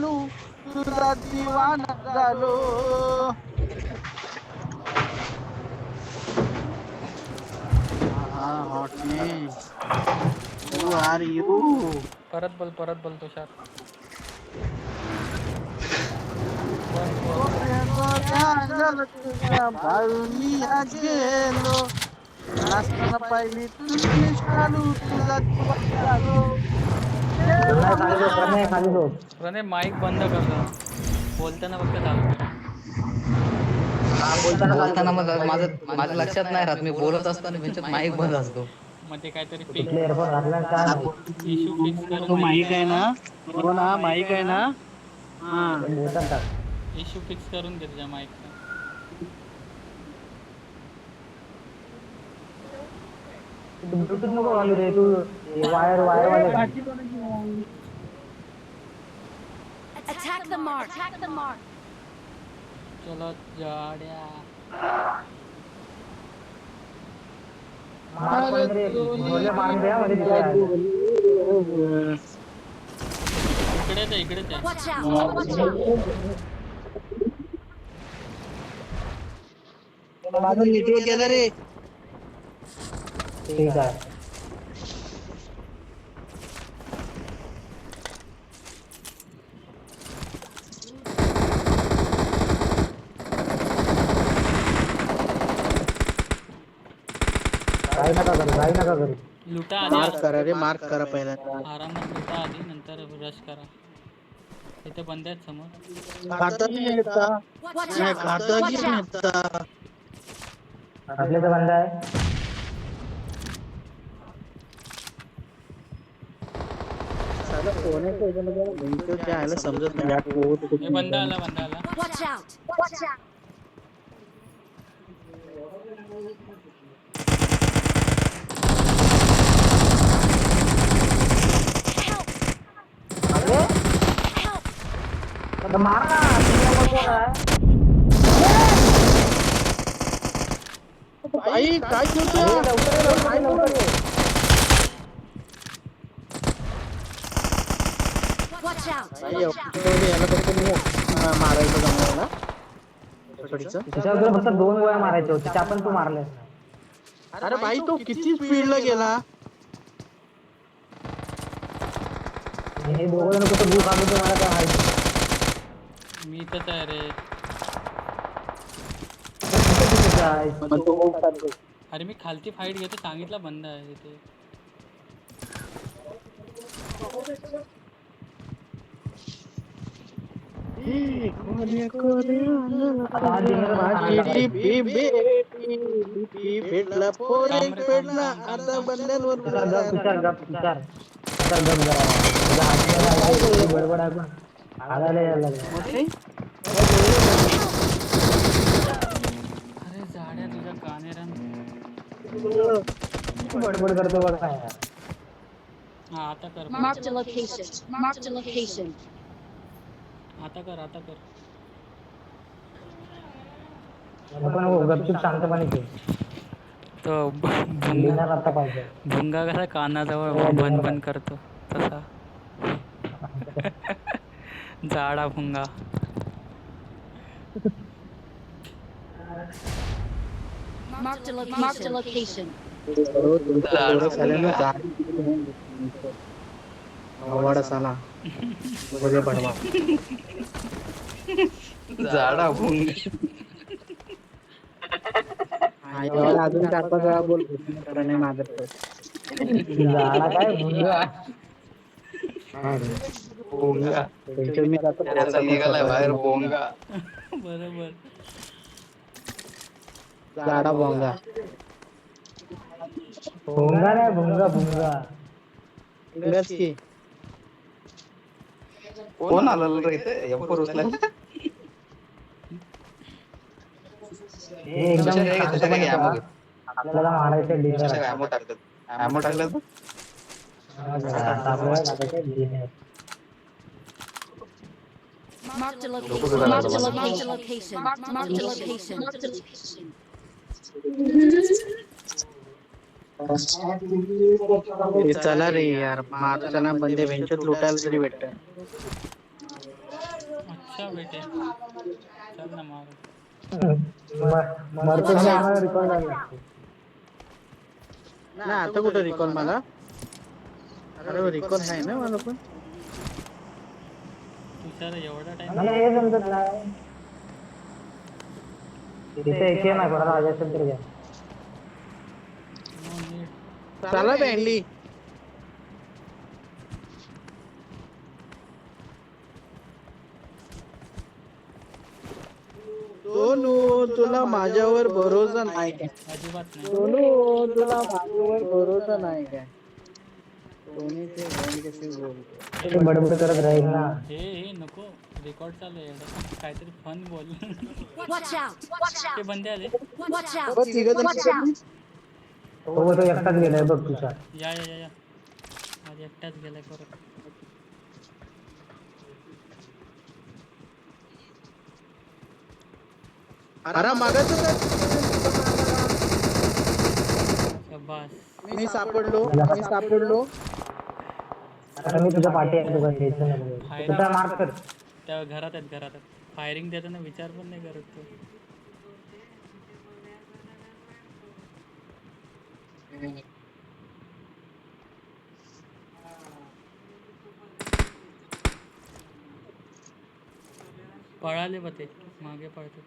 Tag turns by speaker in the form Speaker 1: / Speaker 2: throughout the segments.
Speaker 1: तुझा दिवाना झालो. Hottie who are you.
Speaker 2: परत बोल तुषार.
Speaker 1: गोऱ्या गोऱ्या तुझ्या भाळून आज गेलो. नाचताना पाहिली तुझी शालू तुझा दिवाना झालो.
Speaker 3: प्रणय खाली झोप, प्रणय खाली झोप.
Speaker 2: प्रणय माईक बंद कर जरा. बोलताना फक्त चालू कर.
Speaker 4: बोलताना मग माझं लक्षात नाही राहत. मी बोलत असताना त्यांच्यात माईक बंद असतो.
Speaker 2: मग ते काहीतरी
Speaker 3: कुठले एअरफोन घातला काय
Speaker 2: इश्यू फिक्स करून
Speaker 1: तो
Speaker 2: घे.
Speaker 1: माईक आहे ना. हो ना माईक आहे ना. हा
Speaker 3: बोलतात टाक.
Speaker 2: इश्यू फिक्स करून घे तुझ्या माईकचा.
Speaker 3: ब्लूटूथ नको घालू रे तू. वायर वाले घाल.
Speaker 5: Attack the mark. Attack the mark.
Speaker 2: चलो जाड्या.
Speaker 3: मार पण रे भोले मारून द्या मध्ये
Speaker 2: इकडेच आहे.
Speaker 5: Watch out. Watch out.
Speaker 1: माझं नेटवर्क गेलं रे.
Speaker 3: ठीक आहे. काही नका करू.
Speaker 2: लुटा आधी.
Speaker 1: मार्क करा रे, मार्क करा पहिला.
Speaker 2: आरामात लुटा आधी, नंतर रश करा. इथे बंद आहेत समोर.
Speaker 1: खाता नाही येता.
Speaker 5: Watch
Speaker 1: नाही
Speaker 5: out.
Speaker 1: खाता
Speaker 5: Watch
Speaker 1: नाही
Speaker 5: out.
Speaker 1: येता.
Speaker 3: आपले तर बंद आहे.
Speaker 1: साला कोणाच्या ह्याच्यामध्ये नेमकं काय आलं समजत नाही. या कोड
Speaker 2: हे बंद आला.
Speaker 5: Watch out. Watch out. Help. Help.
Speaker 3: तर मार ना.
Speaker 1: आई काय करतो.
Speaker 5: Watch out.
Speaker 1: याला फक्त मी मारायचं जमवायला.
Speaker 3: त्याच्यावर फक्त 2 वेळा मारायचे होते. त्या पण तू मारलेस नाही.
Speaker 1: अरे भाई तो किती स्पीडला गेला.
Speaker 3: हे दोघं जण कुठं भूक आलो मला काय माहिती.
Speaker 2: मी इथंच आहे रे. अरे मी खालची फाईट घेतो सांगितलं बंद आहे इथे.
Speaker 1: भेटला पोरे भेटला आता बंड्यांवर
Speaker 3: बडबड आहे पण आगायला यायला लागलं.
Speaker 2: अरे जाड्या तुझ्या कानेरान.
Speaker 3: बडबड करतो बघ काय.
Speaker 2: हा आता कर.
Speaker 5: Marked a location. Marked a location.
Speaker 2: आता कर.
Speaker 3: आपण गपचूप शांतपणे खेळ.
Speaker 2: तो
Speaker 3: डिनर आता पाहिजे.
Speaker 2: भुंगा कसा कानाजवळ बन करतो तसा. जाडा भुंगा.
Speaker 5: Marked a location.
Speaker 1: साला बोले पडवा.
Speaker 4: जाडा भुंग.
Speaker 1: अजून 4-5 वेळा बोल. प्रणय मादर
Speaker 3: झाडा काय भुंगा.
Speaker 4: भोंगा.
Speaker 1: मी जातो.
Speaker 4: त्याचा निघालाय बाहेर भोंगा.
Speaker 2: बरोबर.
Speaker 1: जाडा भोंगा.
Speaker 3: भुंगा नाही भुंगा.
Speaker 1: इंग्रज की
Speaker 4: कोण आलं रे इथे एवढं उचलायला.
Speaker 3: हे एकदम शांतपणे खेळा. आपल्याला मारायचं डिनर.
Speaker 4: ॲमो टाकलं तर
Speaker 3: आपल्याला टाकायचं dinner.
Speaker 5: Marked a location. Marked a location. Marked a location.
Speaker 1: चला रे यार मारताना बंदे भेंचत लुटायला तरी भेटत.
Speaker 2: अच्छा बेटे चल ना मार
Speaker 3: मरतो मी आम्हाला रिकॉर्ड करायला लागतो.
Speaker 1: नाही आता कुठं रिकॉल मला. अरे रिकॉल आहे ना मला पण.
Speaker 2: तुषार एवढा टाइम
Speaker 3: मला हे समजत नाही. तिथे एक नाही कोणाला आवाज असेल तर घ्या.
Speaker 2: No need.
Speaker 1: चला बँडली. सोनू तुला माझ्यावर भरोसा नाही काय?
Speaker 2: अजिबात नाही.
Speaker 1: सोनू तुला माझ्यावर भरोसा नाही काय? सोनीचे बहीण कशी बोलते?
Speaker 3: ते बडबड करत राहील ना.
Speaker 2: हे नको रेकॉर्ड चालू आहे एवढं काहीतरी फन बोल.
Speaker 5: Watch out! Watch
Speaker 2: ते
Speaker 5: out!
Speaker 2: बंदे आले.
Speaker 5: Watch out!
Speaker 1: बघ तिघं
Speaker 5: Watch
Speaker 1: जण.
Speaker 5: out!
Speaker 3: तो एकटाच गेलाय बघ तुझा.
Speaker 2: या या या या आज एकटाच गेलाय परत.
Speaker 1: अरे मागायचं
Speaker 2: शाबास.
Speaker 1: मी सापडलो.
Speaker 3: आता मी तुझ्या पाठी आहे तुझं द्यायचं नाही. तुझा मार्क कर.
Speaker 2: त्या घरात आहेत. फायरिंग देताना विचार पण नाही करत तो. पळाले बा ते मागे पळतो.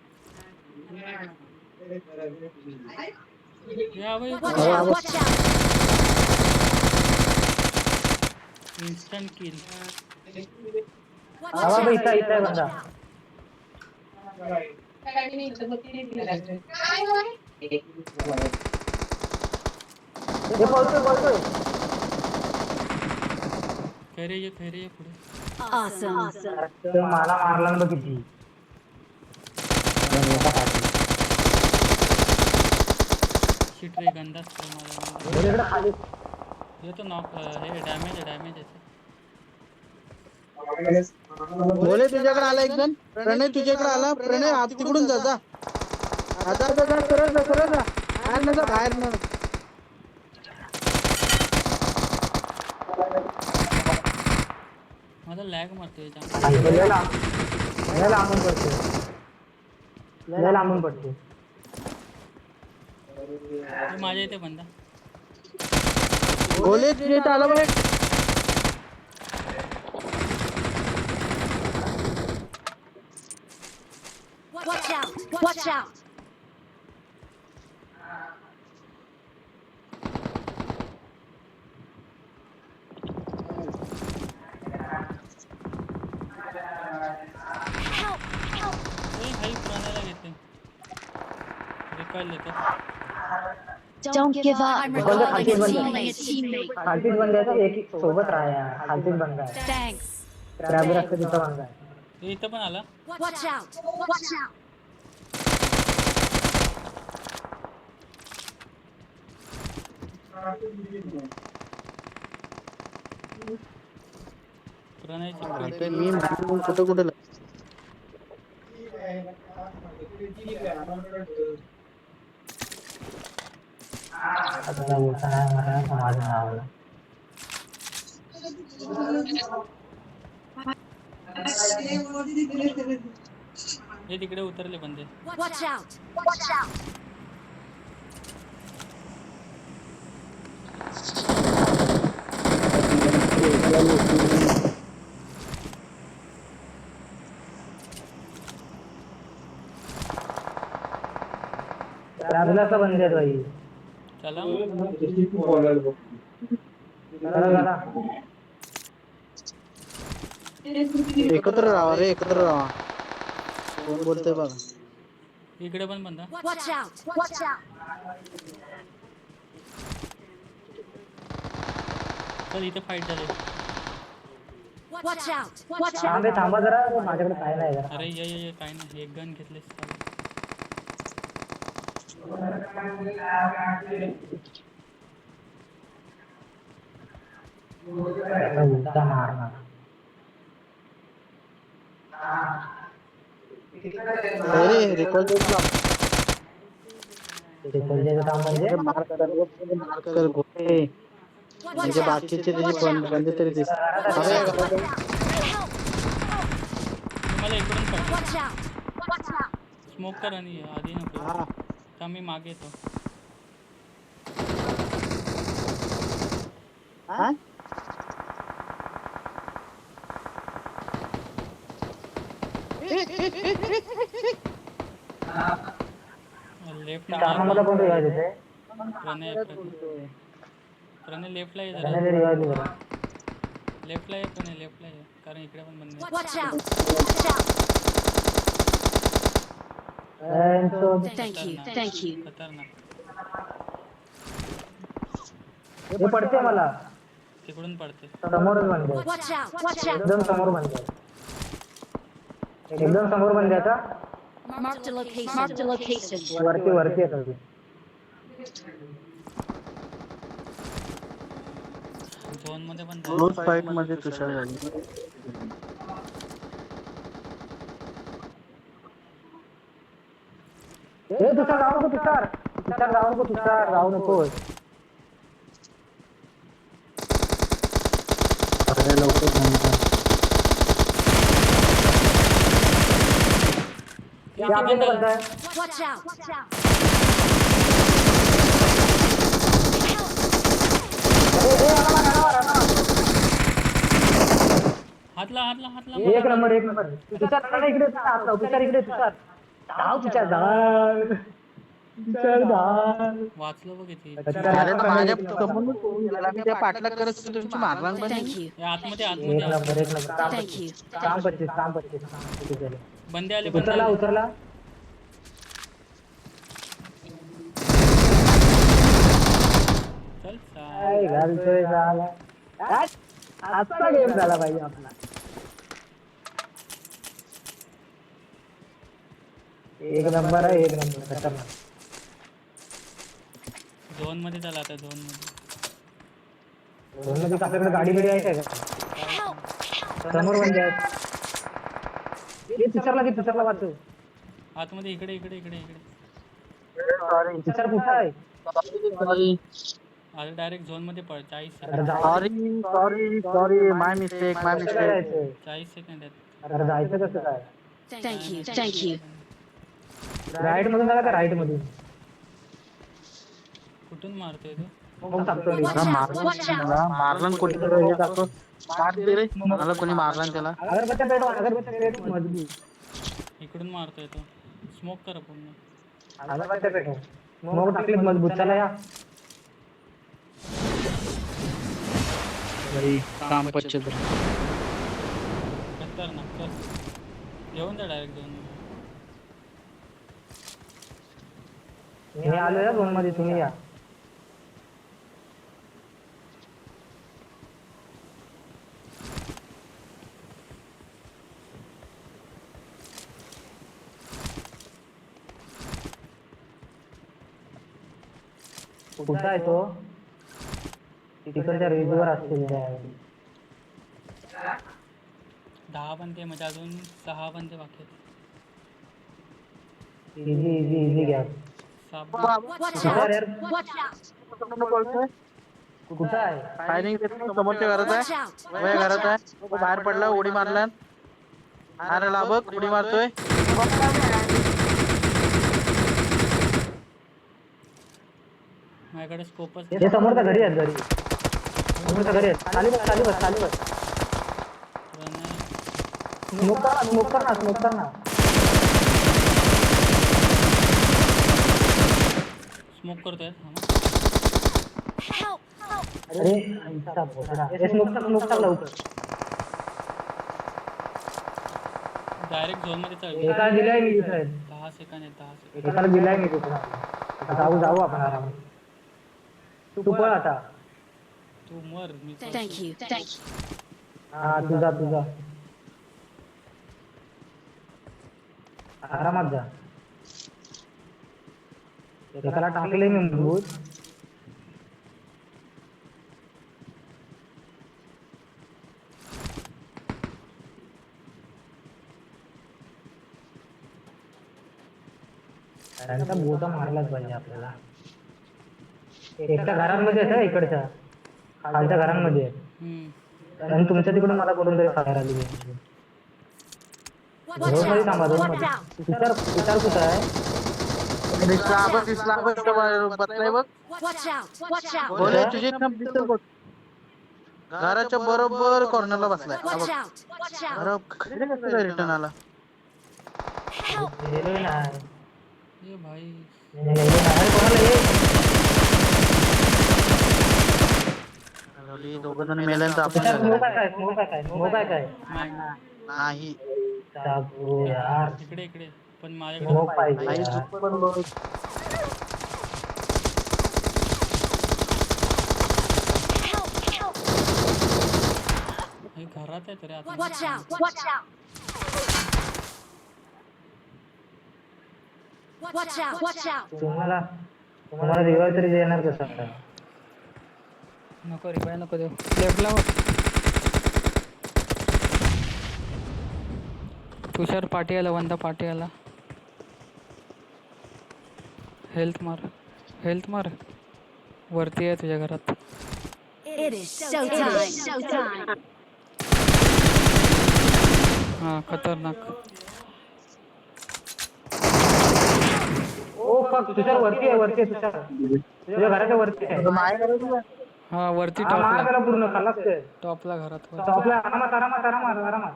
Speaker 2: या बाई
Speaker 5: Watch out! Watch out!
Speaker 2: Instant kill.
Speaker 5: Watch
Speaker 3: आवाज
Speaker 5: out!
Speaker 3: इथं आहे बंदा. हे बोलतोय.
Speaker 2: खैरे ये पुढे.
Speaker 5: Awesome!
Speaker 3: तो मला मारला ना बघ किती.
Speaker 2: शिट रे गंदा स्प्रे माझा.
Speaker 3: इकडे खाली
Speaker 2: येतो नॉक. हे डॅमेज आहे.
Speaker 1: बोले तुझ्याकडे आला एक जण. प्रणय तुझ्याकडे आला. प्रणय आप तिकडून जा. आता सरळ जा. बाहेर न.
Speaker 2: माझा लॅग मारतोय जाम.
Speaker 3: लय लांबून पडतो.
Speaker 2: हे माझ्या इथे बंदा.
Speaker 1: बोले तुझ्या आला बघ.
Speaker 5: Watch out! Watch out! Help! Help!
Speaker 2: ए भाई प्राणाला घेते. रिकॉइल देतो.
Speaker 5: Don't give up. I'm
Speaker 3: recalling
Speaker 5: recalling
Speaker 3: a
Speaker 5: a teammate.
Speaker 3: खालतीच बंद आहे तर एक सोबत राहा. खालतीच बंद आहे.
Speaker 5: Thanks.
Speaker 3: क्रॅबर असतं तिथं बंद आहे.
Speaker 2: हे इथं पण आला.
Speaker 5: Watch out! Watch out!
Speaker 2: प्रणयची
Speaker 1: मी कुठं
Speaker 3: आता बोलता नाही मला माझं नाव.
Speaker 2: हे तिकडे उतरले बंदे.
Speaker 5: Watch out! Watch out!
Speaker 3: क्रॅबला तर बंद आहेत बाई.
Speaker 2: चला
Speaker 3: चला.
Speaker 1: एकत्र राहा. कोण बोलतोय बघा.
Speaker 2: इकडे पण बंदा.
Speaker 5: Watch out! Watch out!
Speaker 2: चल इथे फाईट झाली.
Speaker 5: Watch out! Watch out!
Speaker 3: थांबा जरा. माझ्याकडे काय नाही जरा.
Speaker 2: अरे ये काय नाही. एक गन घेतलेस.
Speaker 3: मारणार.
Speaker 1: अरे रेकॉर्ड
Speaker 3: काम म्हणजे
Speaker 1: कर गोटे. म्हणजे बाकीचे त्याची बंद तरी दिसत.
Speaker 2: मला इकडून पड.
Speaker 5: Watch out! Watch out!
Speaker 2: Smoke कर आणि ये. आधी नको
Speaker 1: हा
Speaker 2: का मी मागे येतो.
Speaker 1: हा
Speaker 2: लेफ्ट
Speaker 3: मला कोण रिवाज देते
Speaker 2: प्रणय प्रणय लेफ्टला ये जरा.
Speaker 3: त्याने रिवाज दिला
Speaker 2: लेफ्टला ये प्रणय लेफ्टला ये कारण इकडे पण बंद आहे.
Speaker 5: Watch out! Watch out! Thank you. Thank you.
Speaker 2: खतरनाक.
Speaker 3: हे पडते मला
Speaker 2: तिकडून पडते.
Speaker 3: समोरच बंद आहे
Speaker 5: Watch out! Watch out!
Speaker 3: एकदम समोर बंद आहे एकदम समोर बंद आहे आता
Speaker 5: Marked a location. Marked a location.
Speaker 3: वरती वरती येत होती
Speaker 2: झोन मध्ये पण
Speaker 1: क्लोज फाईट मध्ये तुषार झाली.
Speaker 3: हे तुषार जाऊ नको तुषार तुषार जाऊ नको तुषार जाऊ नको
Speaker 1: अरे लवकर जमतं.
Speaker 3: हे आपल्या इथे बंद आहे
Speaker 5: Watch out! Watch out!
Speaker 2: हातला हातला हातला.
Speaker 3: एक नंबर तुषार नाही, इकडे तुषार इकडे तुषार धाव तुषार धाव तुषार धाव
Speaker 2: वाचलो बघ किती.
Speaker 1: अरे तर माझ्या समोरून पळून गेला. मी त्या पाठलाग करत होतो, तुमची मारलांग पण
Speaker 5: Thank you.
Speaker 2: या आतमध्ये
Speaker 3: एक
Speaker 2: आतमध्ये
Speaker 3: नंबर एक नंबर काम
Speaker 5: Thank you.
Speaker 3: काम 25 काम 25 झाले
Speaker 2: बंदे आले बंदे
Speaker 3: उतरला
Speaker 2: आले.
Speaker 3: उतरला
Speaker 2: चल चा.
Speaker 3: काय घालतोय झाला आजचा गेम झाला पाहिजे आपला एक नंबर आहे एक नंबर खतरनाक
Speaker 2: झोन मध्ये चला आता झोन मध्ये.
Speaker 3: मध्ये आपल्याकडे गाडी बिडी आहे का समोर बंद आहेत तुषारला वाचू
Speaker 2: आतमध्ये इकडे इकडे इकडे इकडे.
Speaker 3: तुषार कुठं आहे
Speaker 1: सॉरी
Speaker 2: आता डायरेक्ट झोन मध्ये पड. 40
Speaker 3: अरे
Speaker 2: सेकंद.
Speaker 3: जाऊ
Speaker 1: सॉरी सॉरी सॉरी माय मिस्टेक माय
Speaker 3: कसं
Speaker 1: मिस्टेक.
Speaker 3: जायचं
Speaker 2: 40 सेकंद आहेत.
Speaker 3: अरे जायचं कसं काय
Speaker 5: Thank you. Thank you.
Speaker 3: Right मधून जागा का राईट मधून
Speaker 2: कुठून मारतोय तू.
Speaker 3: मग सांगतो मी.
Speaker 5: Watch out! Watch out!
Speaker 1: मला मारलं कोणी हे टाकतो. मारते रे मला कोणी मारलं त्याला.
Speaker 3: अगरबत्त्या पेटव मजबूत
Speaker 2: इकडून मारतोय तो. स्मोक कर पूर्ण.
Speaker 3: अगरबत्त्या पेटव मग टाकली मजबूत चला या
Speaker 1: काम पच्चे
Speaker 2: खतरनाक. चल घेऊन जा डायरेक्ट झोन मध्ये.
Speaker 3: मी आलो या झोन मध्ये तुम्ही या कुठं आहे तो तिकडच्या रेजवर असतील
Speaker 2: 10 बनते म्हणजे अजून 6 बनते बाकी आहेत.
Speaker 3: इझी इझी इझी घ्या
Speaker 2: 6
Speaker 5: Watch
Speaker 3: कुठं यार
Speaker 5: out! Watch out!
Speaker 3: कुठं आहे
Speaker 1: फायरिंग समोरच्या घरात
Speaker 5: Watch
Speaker 1: आहे.
Speaker 5: out!
Speaker 1: वय घरात आहे. तो बाहेर पडला उडी मारला. अरे ला बघ उडी मारतोय.
Speaker 2: माझ्याकडे स्कोपच
Speaker 3: हे समोरच्या घरी आहेत समोरच्या घरी आहेत खाली बस स्मोक कर ना
Speaker 2: स्मोक करतोय.
Speaker 5: Help! Help!
Speaker 3: अरे आईचा भोसडा. हे स्मोक टाक लवकर
Speaker 2: डायरेक्ट झोन मध्ये चल.
Speaker 3: एका दिलाय मी इथे
Speaker 2: 10 सेकंद आहेत. 10 सेकंद.
Speaker 3: एकाला दिलाय मी तिथे जाऊ आपण आरामात तू पळ आता
Speaker 2: तू मर मी
Speaker 5: Thank you. Thank you.
Speaker 3: हा तुझा आरामात जा एकाला टाकले मी मजबूत त्यांचा बोटा मारलाच पाहिजे आपल्याला एकट्या घरांमध्ये आहे इकडच्या खालच्या घरांमध्ये आहे आणि तुमच्या तिकडून मला कुठून तरी फायर आली
Speaker 5: Watch
Speaker 3: मध्ये
Speaker 5: out!
Speaker 3: थांबा दोन
Speaker 5: Watch
Speaker 3: मध्ये
Speaker 5: out!
Speaker 3: तुषार कुठं आहे
Speaker 1: दिसला बसलाय बघ.
Speaker 5: Watch out! Watch out!
Speaker 1: बोले तुझे इथं दिसेल बघ. घराच्या बरोबर कॉर्नरला बसलाय हा
Speaker 5: Watch
Speaker 1: बघ.
Speaker 5: out! Watch out!
Speaker 1: अरे कसं रिटर्न आला.
Speaker 5: Help!
Speaker 3: गेलोय नाही
Speaker 2: ये भाई
Speaker 3: गेलोय नाही अरे कोणाला ये
Speaker 1: दोघं जण मेल्यानंतर आपण
Speaker 3: तुषार
Speaker 1: जाऊ.
Speaker 3: स्मोक आहे काय
Speaker 1: नाही
Speaker 3: टाकू यार
Speaker 2: इकडे इकडे पण माझ्याकडे
Speaker 3: स्मोक पाहिजे
Speaker 1: आई
Speaker 3: यार.
Speaker 1: चूक पण बघ.
Speaker 2: हे घरात आहे तरी आता
Speaker 5: Watch out! Watch out! Watch out! Watch out!
Speaker 3: तुम्हाला रिवाय तरी देणार कसं आता
Speaker 2: नको रिवाय नको देऊ लेफ्टला तुषार पाठी आला वंदा पाठी आला हेल्थ मार वरती आहे तुझ्या घरात
Speaker 5: It is showtime!
Speaker 2: हा खतरनाक
Speaker 3: ओ फक तुषार वरती आहे तुषार तुझ्या घराच्या वरती आहे
Speaker 2: हा वरती
Speaker 3: हा मार त्याला पूर्ण खाल्लाच ते
Speaker 2: टॉपला घरात वर
Speaker 3: टॉपला आरामात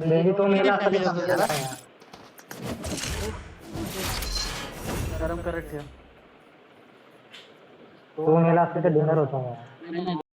Speaker 3: बेबी तो मेला असता ते समजलं नाही.
Speaker 1: गरम करत ठेव.
Speaker 3: तो मेला असता तर डिनर होता